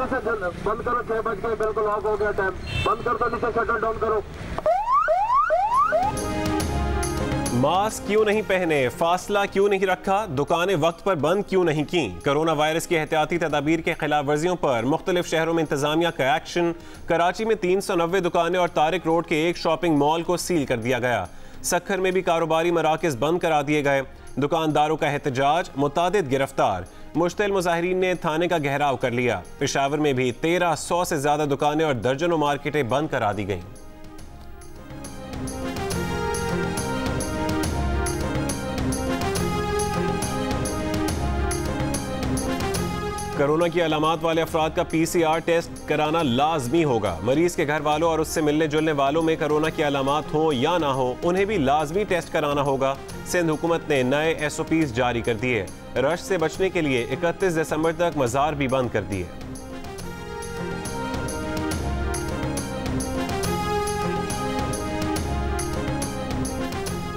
से बंद करो, 6 बज गए, बिल्कुल ऑफ हो गया टाइम, बंद कर दो, नीचे शटर डाउन करो। मास्क क्यों नहीं पहने, फासला क्यों नहीं रखा, दुकानें वक्त पर बंद क्यों नहीं की। कोरोना वायरस की एहतियाती तदाबीर के खिलाफ वर्जियों पर मुख्तलिफ शहरों में इंतजामिया का एक्शन। कराची में 390 दुकानें और तारिक रोड के एक शॉपिंग मॉल को सील कर दिया गया। सक्खर में भी कारोबारी मराकज बंद करा दिए गए। दुकानदारों का एहतजाज, मुतादिद गिरफ्तार। मुश्तिल मुजाहिरीन ने थाने का घेराव कर लिया। पेशावर में भी 1300 से ज्यादा दुकानें और दर्जनों मार्केटें बंद करा दी गईं। कोरोना की अलामात वाले अफराद का PCR टेस्ट कराना लाजमी होगा। मरीज के घर वालों और उससे मिलने जुलने वालों में कोरोना की अलामात हो या ना हो, उन्हें भी लाजमी टेस्ट कराना होगा। सिंध हुकूमत ने नए SOPs जारी कर दिए। रश से बचने के लिए 31 दिसंबर तक मज़ार भी बंद कर दिए।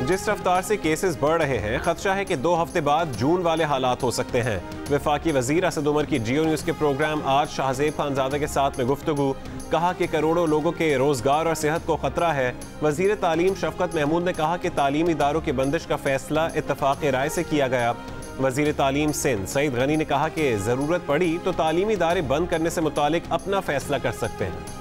जिस रफ्तार से केसेस बढ़ रहे हैं, खदशा है कि 2 हफ्ते बाद जून वाले हालात हो सकते हैं। वफाकी वजीर असद उमर की जियो न्यूज़ के प्रोग्राम आज शाहजेब खानजादा के साथ में गुफ्तगू। कहा कि करोड़ों लोगों के रोजगार और सेहत को खतरा है। वजीर तालीम शफकत महमूद ने कहा कि तालीमी इदारों की बंदिश का फैसला इत्तफाक राय से किया गया। वजीर तालीम सिंध सईद गनी ने कहा कि जरूरत पड़ी तो तालीमी इदारे बंद करने से मुतालिक अपना फैसला कर सकते हैं।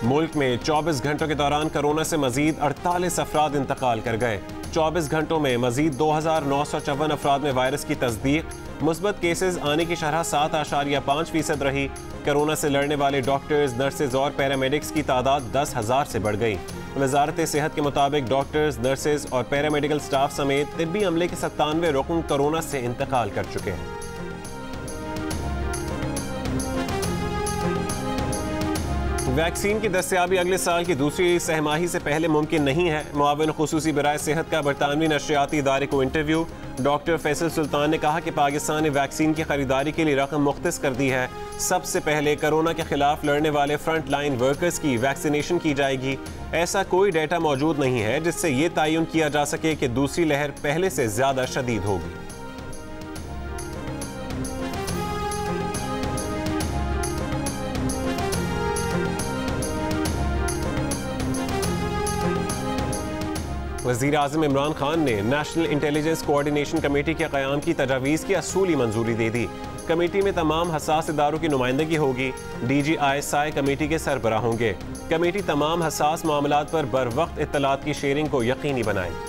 मुल्क में 24 घंटों के दौरान कोरोना से मजीद 48 अफराद इंतकाल कर गए। 24 घंटों में मजीद 2954 अफराद में वायरस की तस्दीक। मुस्बत केसेस आने की शरह 7.5% रही। कोरोना से लड़ने वाले डॉक्टर्स, नर्सेज और पैरामेडिक्स की तादाद 10,000 से बढ़ गई। वजारत सेहत के मुताबिक डॉक्टर्स, नर्सेज और पैरामेडिकल स्टाफ समेत तिब्बी अमले के 97 रुकन कोरोना से इंतकाल कर चुके हैं। वैक्सीन की दस्तयाबी अगले साल की दूसरी सहमाही से पहले मुमकिन नहीं है। मुआविन खुसूसी बराए सेहत का बरतानवी नशरियाती इदारे को इंटरव्यू। डॉक्टर फैसल सुल्तान ने कहा कि पाकिस्तान ने वैक्सीन की खरीदारी के लिए रकम मुख्तस कर दी है। सबसे पहले कोरोना के खिलाफ लड़ने वाले फ्रंट लाइन वर्कर्स की वैक्सीनेशन की जाएगी। ऐसा कोई डेटा मौजूद नहीं है जिससे ये तयन किया जा सके कि दूसरी लहर पहले से ज्यादा शदीद होगी। वज़ीर आज़म इमरान खान ने नेशनल इंटेलिजेंस कोऑर्डिनेशन कमेटी के क़याम की तजावीज़ की असूली मंजूरी दे दी। कमेटी में तमाम हसास इदारों की नुमाइंदगी होगी। DGISI कमेटी के सरबराह होंगे। कमेटी तमाम हसास मामलात पर बर वक्त इत्तलात की शेयरिंग को यकीनी बनाएगी।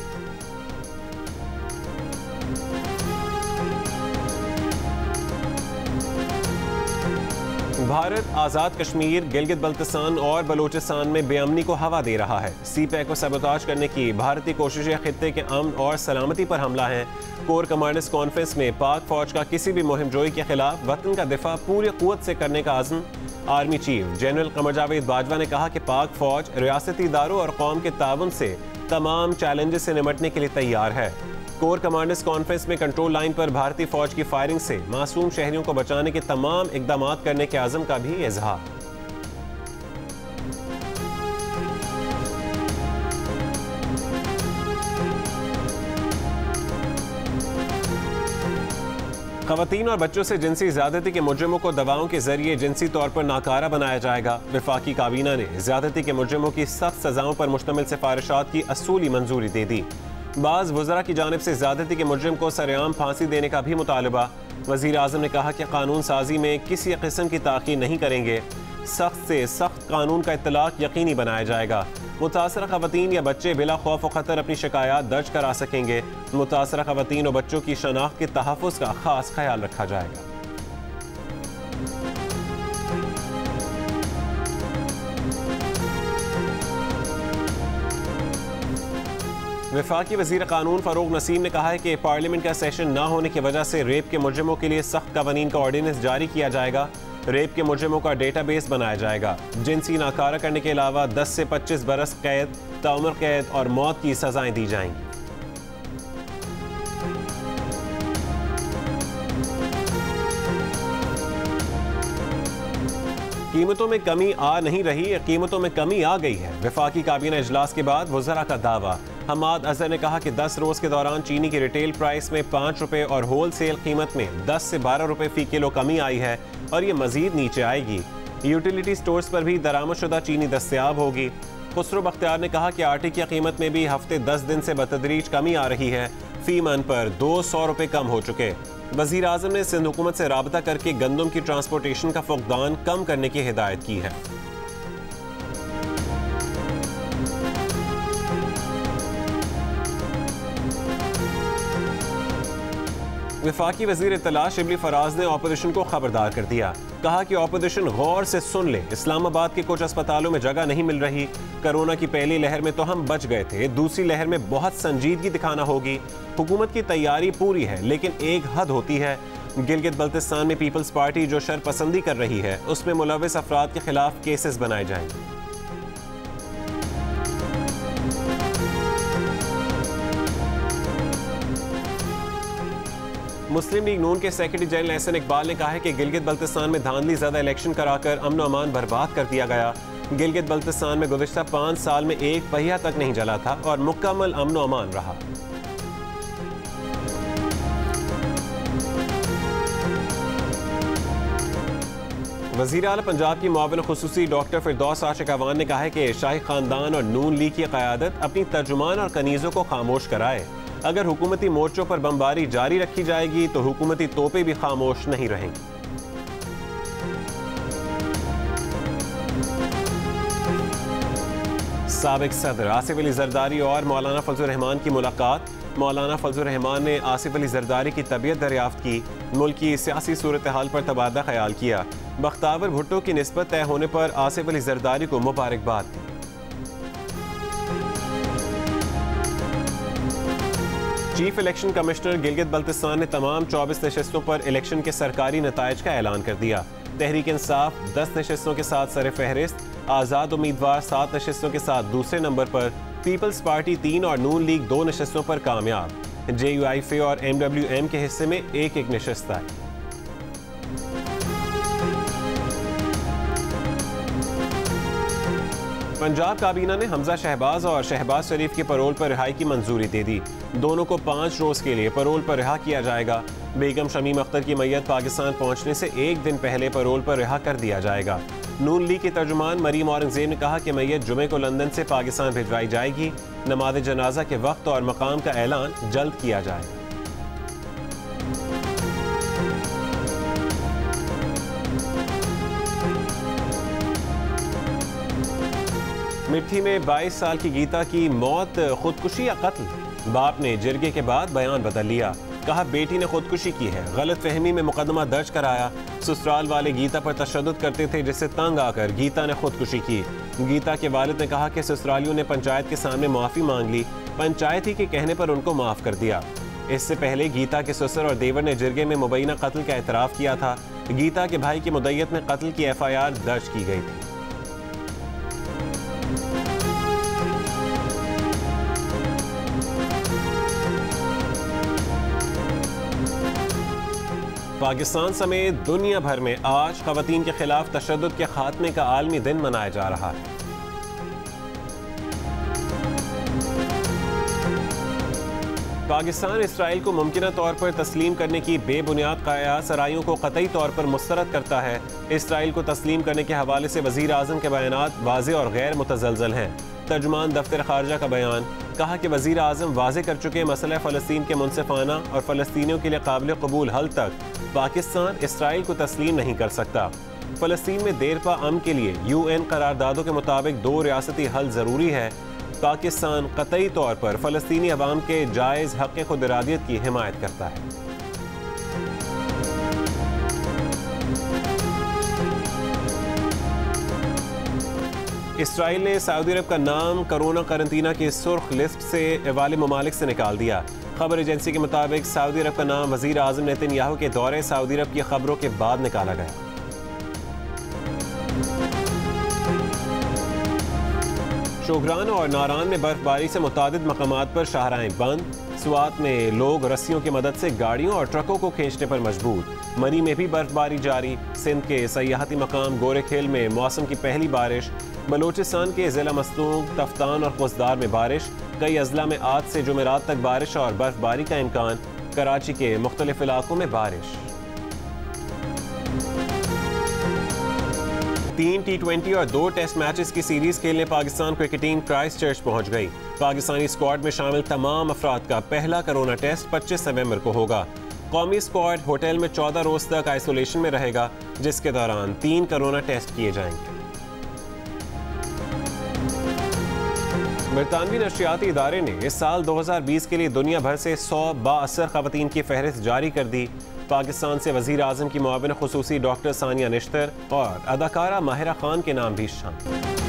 भारत आज़ाद कश्मीर, गिलगित बल्तिस्तान और बलोचिस्तान में बेअमनी को हवा दे रहा है। CPEC को सबोताज करने की भारतीय कोशिशें खित्ते के अमन और सलामती पर हमला है। कोर कमांडर्स कॉन्फ्रेंस में पाक फौज का किसी भी मुहिमजोई के खिलाफ वतन का दिफा पूरी कुव्वत से करने का आज़म। Army chief general Qamar Javed Bajwa ने कहा कि पाक फौज रियासती इदारों और कौम के ताउन से तमाम चैलेंजेस से निपटने के लिए तैयार है। कोर कमांडर्स कॉन्फ्रेंस में कंट्रोल लाइन पर भारतीय फौज की फायरिंग से मासूम शहरियों को बचाने के तमाम इकदाम करने के आज़म का भी इजहार। ख़वातीन और बच्चों से जिनसी ज़्यादती के मुजरिमों को दवाओं के जरिए जिनसी तौर पर नाकारा बनाया जाएगा। वफाकी काबीना ने ज़्यादती के मुजरिमों की सख्त सजाओं पर मुश्तमिल सिफारिशात की असूली मंजूरी दे दी। बाज़ वज़रा की जानिब से ज़्यादती के मुजरिम को सरेआम फांसी देने का भी मुतालबा। वज़ीर आज़म ने कहा कि कानून साजी में किसी किस्म की ताख़ीर नहीं करेंगे। सख्त से सख्त कानून का इत्तलाक़ यकीनी बनाया जाएगा। मुतासरा ख़वातीन या बच्चे बिला खौफ व ख़तर अपनी शिकायत दर्ज करा सकेंगे। मुतासरा ख़वातीन और बच्चों की शनाख्त के तहफ़्फ़ुज़ का ख़ास ख्याल रखा जाएगा। वफाकी वज़ीर कानून फ़ारूक नसीम ने कहा है कि पार्लियामेंट का सेशन न होने की वजह से रेप के मुजरिमों के लिए सख्त कवानीन का ऑर्डिनेंस जारी किया जाएगा। रेप के मुजरिमों का डेटाबेस बनाया जाएगा। जिनसी नाकारा करने के अलावा 10 से 25 बरस कैद, ताउम्र कैद और मौत की सजाएं दी जाएंगी। कीमतों में कमी आ नहीं रही, कीमतों में कमी आ गई है। वफाकी काबीना इजलास के बाद वज़रा का दावा। हमाद अजहर ने कहा कि 10 रोज के दौरान चीनी की रिटेल प्राइस में 5 रुपए और होल सेल कीमत में 10 से 12 रुपए फी किलो कमी आई है और ये मजीद नीचे आएगी। यूटिलिटी स्टोर्स पर भी दरामदशुदा चीनी दस्तयाब होगी। खुसरो बख्तियार ने कहा कि आटे की कीमत में भी हफ्ते 10 दिन से बतदरीज कमी आ रही है। फी मन पर 200 रुपए कम हो चुके। वज़ीर आज़म ने सिंध हुकूमत से राबता करके गंदम की ट्रांसपोर्टेशन का फुकदान कम करने की हिदायत की है। वफाकी वज़ीर इत्तला शिबली फराज ने ऑपोजिशन को खबरदार कर दिया। कहा कि ऑपोजिशन गौर से सुन ले, इस्लामाबाद के कुछ अस्पतालों में जगह नहीं मिल रही। कोरोना की पहली लहर में तो हम बच गए थे, दूसरी लहर में बहुत संजीदगी दिखाना होगी। हुकूमत की तैयारी पूरी है, लेकिन एक हद होती है। गिलगित बल्तिस्तान में पीपल्स पार्टी जो शरपसंदी कर रही है, उसमें मुलविस अफराद के खिलाफ केसेस बनाए जाएंगे। मुस्लिम लीग नून के सेक्रेटरी जनरल एहसन इकबाल ने कहा है कि गिलगित बल्तिस्तान में धांधली ज़्यादा इलेक्शन कराकर अमन व अमान बर्बाद कर दिया गया। गिलगित बल्तिस्तान में गुज़िश्ता 5 साल में एक पहिया तक नहीं जला था और मुकम्मल अमन व अमान रहा। वज़ीर आला पंजाब की मुआविन खुसूसी डॉक्टर फिरदौस आशिक अवान ने कहा है कि शाही खानदान और नून लीग की क़यादत अपनी तर्जुमान और कनीज़ों को खामोश कराए। अगर हुकूमती मोर्चों पर बमबारी जारी रखी जाएगी तो हुकूमती तोपें भी खामोश नहीं रहेंगी। साबिक सदर आसिफ अली जरदारी और मौलाना फजल रहमान की मुलाकात। मौलाना फजल रहमान ने आसिफ अली जरदारी की तबीयत दरियाफ्त की, मुल्क की सियासी सूरत हाल पर तबादला ख्याल किया। बख्तावर भुट्टो की निस्बत तय होने पर आसिफ अली जरदारी को मुबारकबाद दी। Chief election commissioner Gilgit Baltistan ने तमाम 24 नशस्तों पर इलेक्शन के सरकारी नताइज का ऐलान कर दिया। तहरीक इंसाफ 10 नशस्तों के साथ सर फहरिस्त, आज़ाद उम्मीदवार 7 नशस्तों के साथ दूसरे नंबर पर, पीपल्स पार्टी 3 और नून लीग 2 नशस्तों पर कामयाब। JUIF और MWM के हिस्से में एक एक नशस्त आई। पंजाब काबीना ने हमजा शहबाज और शहबाज शरीफ की परोल पर रिहाई की मंजूरी दे दी। दोनों को 5 रोज के लिए परोल पर रिहा किया जाएगा। बेगम शमीम अख्तर की मैयत पाकिस्तान पहुंचने से एक दिन पहले परोल पर रिहा कर दिया जाएगा। नून लीग के तर्जुमान मरीम औरंगजेब ने कहा कि मैयत जुमे को लंदन से पाकिस्तान भिजवाई जाएगी। नमाज जनाजा के वक्त और मकाम का ऐलान जल्द किया जाएगा। मिट्टी में 22 साल की गीता की मौत खुदकुशी या कत्ल? बाप ने जिरगे के बाद बयान बदल लिया। कहा बेटी ने खुदकुशी की है, गलत फहमी में मुकदमा दर्ज कराया। ससुराल वाले गीता पर तशद्दुद करते थे, जिससे तंग आकर गीता ने खुदकुशी की। गीता के वालिद ने कहा कि ससुरालियों ने पंचायत के सामने माफ़ी मांग ली, पंचायत ही के कहने पर उनको माफ़ कर दिया। इससे पहले गीता के ससुर और देवर ने जिरगे में मुबैना कत्ल का एतराफ़ किया था। गीता के भाई की मुद्दत में कत्ल की FIR दर्ज की गई थी। पाकिस्तान समेत दुनिया भर में आज ख़वातीन के खिलाफ तशद्दुद के खात्मे का आलमी दिन मनाया जा रहा है। पाकिस्तान इसराइल को मुमकिना तौर पर तस्लीम करने की बेबुनियाद क़यास रायों को क़तई तौर पर मुस्तरद करता है। इसराइल को तस्लीम करने के हवाले से वज़ीर आज़म के बयानात वाज़े और गैर मुतज़लज़ल हैं। तर्जुमान दफ्तर ख़ारजा का बयान। कहा कि वज़ीर आज़म वाज़े कर चुके मसला फ़लस्तीन के मुनसिफ़ाना और फ़लस्तीनियों के लिए काबिल कबूल हल तक पाकिस्तान इसराइल को तस्लीम नहीं कर सकता। फ़लस्तीन में देरपा अमन के लिए UN करारदादों के मुताबिक 2 रियासती हल ज़रूरी है। पाकिस्तान क़तई तौर पर फ़लस्तीनी अवाम के जायज़ हक़ खुद इरादियत की हिमायत करता है। इसराइल ने सऊदी अरब का नाम कोरोना करंतना की सुर्ख लिस्ट से वाले ममालिक से निकाल दिया। खबर एजेंसी के मुताबिक सऊदी अरब का नाम वज़ीर आज़म नेतन्याहू के दौरे सऊदी अरब की खबरों के बाद निकाला गया। शोघरान और नारान में बर्फबारी से मुतादिद मकामात पर शाहराहें बंद। स्वात में लोग रस्सियों की मदद से गाड़ियों और ट्रकों को खींचने पर मजबूर। मरी में भी बर्फबारी जारी। सिंध के सयाहती मकाम गोरेखेल में मौसम की पहली बारिश। बलोचिस्तान के जिला मस्तूंग, तफ्तान और खुशदार में बारिश। कई अजला में आज से जुमेरात तक बारिश और बर्फबारी का इम्कान। कराची के मुख्तलिफ इलाकों में बारिश। 3 T20 और 2 टेस्ट मैचेस की सीरीज खेलने Pakistan cricket team Christ church पहुंच गई। पाकिस्तानी स्क्वाड में शामिल तमाम अफराद का पहला कोरोना टेस्ट 25 नवंबर को होगा। कौमी स्क्वाड होटल में 14 रोज तक आइसोलेशन में रहेगा, जिसके दौरान 3 कोरोना टेस्ट किए जाएंगे। बरतानवी नशरियाती इदारे ने इस साल 2020 के लिए दुनिया भर से 100 बाअसर खवातीन की फहरिस्त जारी कर दी। पाकिस्तान से वज़ीर आज़म की मुआविन खुसूसी डॉक्टर सानिया निश्तर और अदाकारा माहिरा खान के नाम भी शामिल।